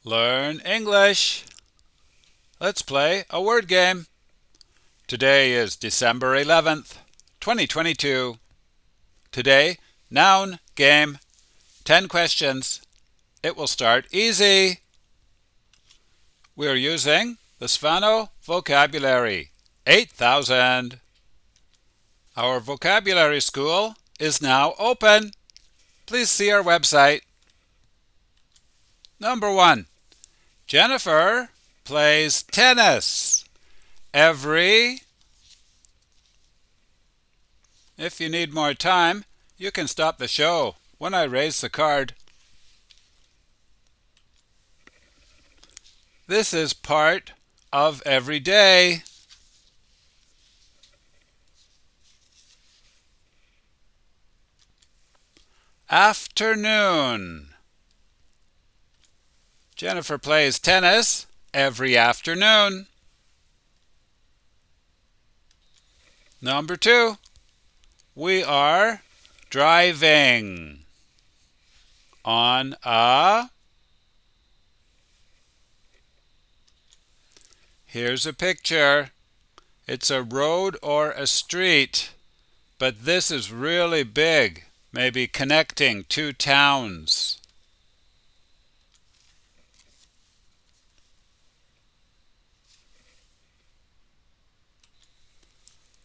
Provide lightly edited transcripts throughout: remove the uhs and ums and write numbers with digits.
Learn English. Let's play a word game. Today is December 11th, 2022. Today, noun game. 10 questions. It will start easy. We are using the Svano vocabulary, 8,000. Our vocabulary school is now open. Please see our website. Number 1. Jennifer plays tennis every. If you need more time, you can stop the show when I raise the card. This is part of every day. Afternoon. Jennifer plays tennis every afternoon. Number 2. We are driving on a. Here's a picture. It's a road or a street, but this is really big, maybe connecting two towns.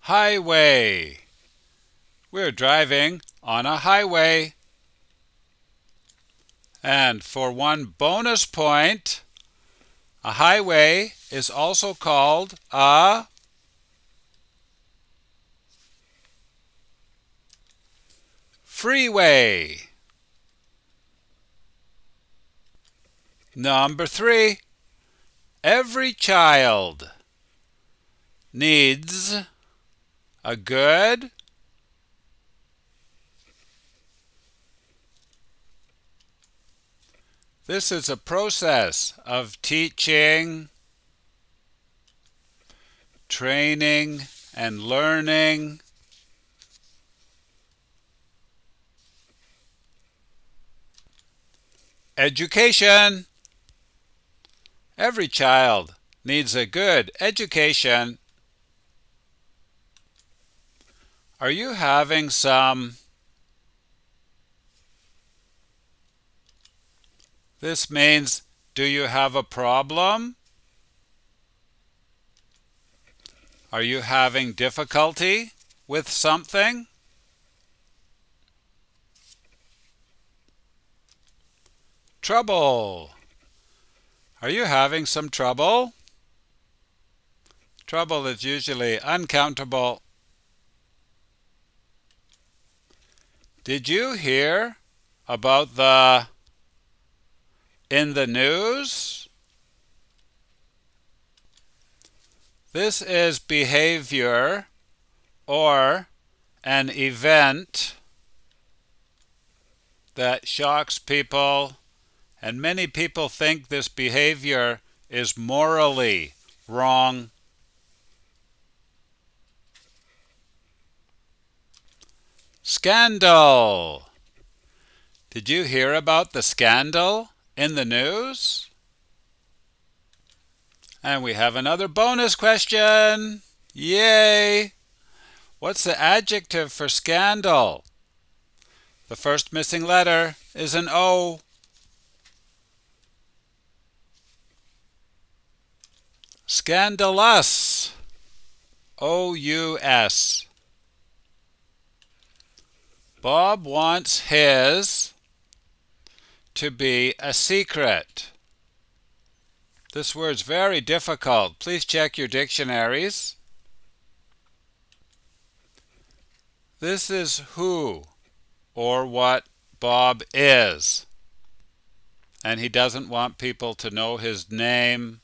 Highway. We're driving on a highway. And for one bonus point, a highway is also called a freeway. Number 3. Every child needs a good This is a process of teaching, training, and learning. Education. Every child needs a good education. Are you having some? This means, do you have a problem? Are you having difficulty with something? Trouble. Are you having some trouble? Trouble is usually uncountable. Did you hear about the in the news? This is behavior or an event that shocks people, and many people think this behavior is morally wrong. Scandal. Did you hear about the scandal in the news? And we have another bonus question. Yay! What's the adjective for scandal? The first missing letter is an O. Scandalous. O-U-S. Bob wants his to be a secret. This word's very difficult. Please check your dictionaries. This is who or what Bob is. And he doesn't want people to know his name.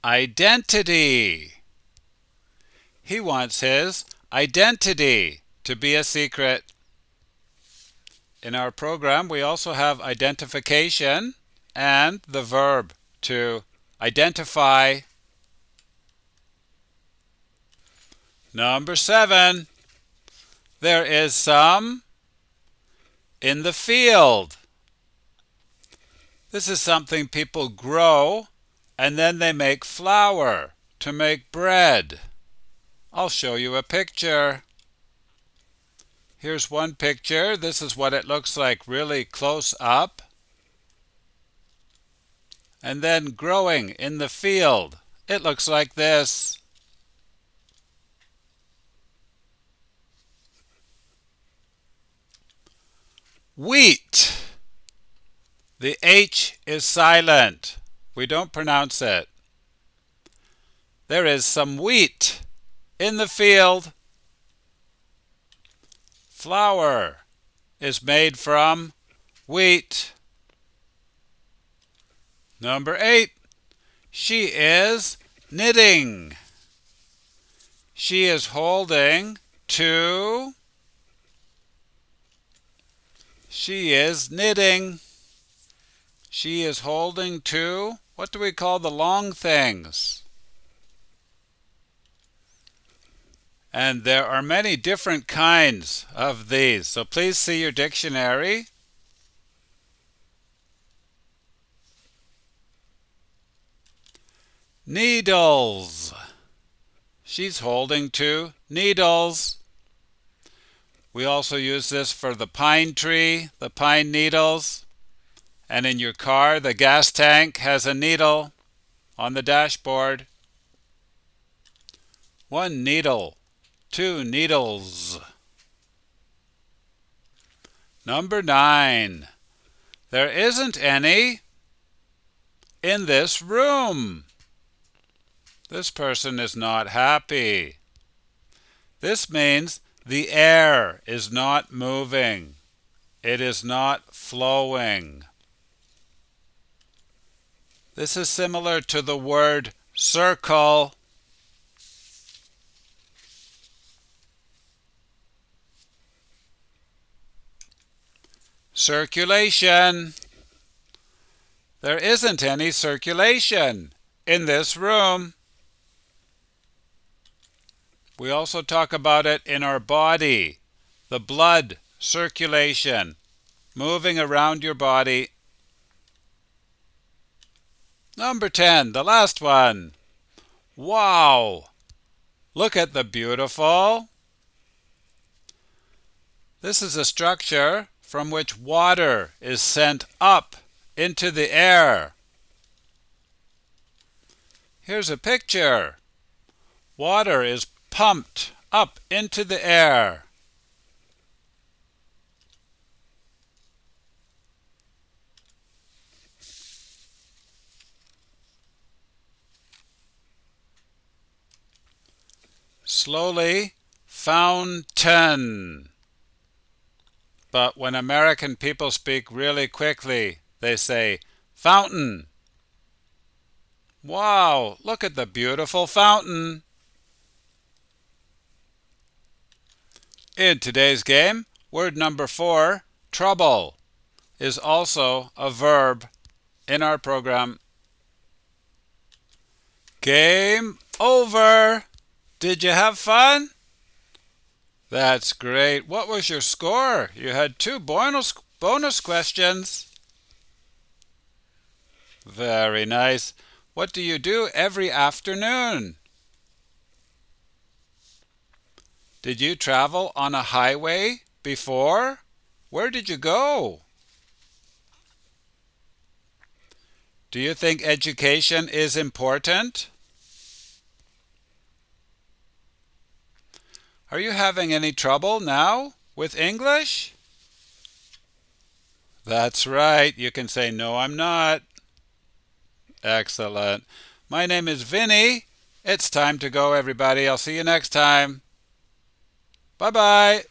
Identity. He wants his identity to be a secret. In our program, we also have identification and the verb to identify. Number 7. There is some in the field. This is something people grow and then they make flour to make bread. I'll show you a picture. Here's one picture. This is what it looks like really close up. And then growing in the field, it looks like this. Wheat. The H is silent. We don't pronounce it. There is some wheat in the field. Flour is made from wheat. Number 8. She is knitting. She is holding two. She is knitting. She is holding two. What do we call the long things? And there are many different kinds of these. So please see your dictionary. Needles. She's holding two needles. We also use this for the pine tree, the pine needles. And in your car, the gas tank has a needle on the dashboard. One needle, two needles. Number 9. There isn't any in this room. This person is not happy. This means the air is not moving. It is not flowing. This is similar to the word circle. Circulation. There isn't any circulation in this room. We also talk about it in our body. The blood circulation, moving around your body. Number 10, the last one. Wow! Look at the beautiful. This is a structure from which water is sent up into the air. Here's a picture. Water is pumped up into the air. Slowly, fountain. But when American people speak really quickly, they say fountain. Wow, look at the beautiful fountain. In today's game, word number 4, trouble, is also a verb in our program. Game over. Did you have fun? That's great. What was your score? You had 2 bonus questions. Very nice. What do you do every afternoon? Did you travel on a highway before? Where did you go? Do you think education is important? Are you having any trouble now with English? That's right. You can say, no, I'm not. Excellent. My name is Vinny. It's time to go, everybody. I'll see you next time. Bye-bye.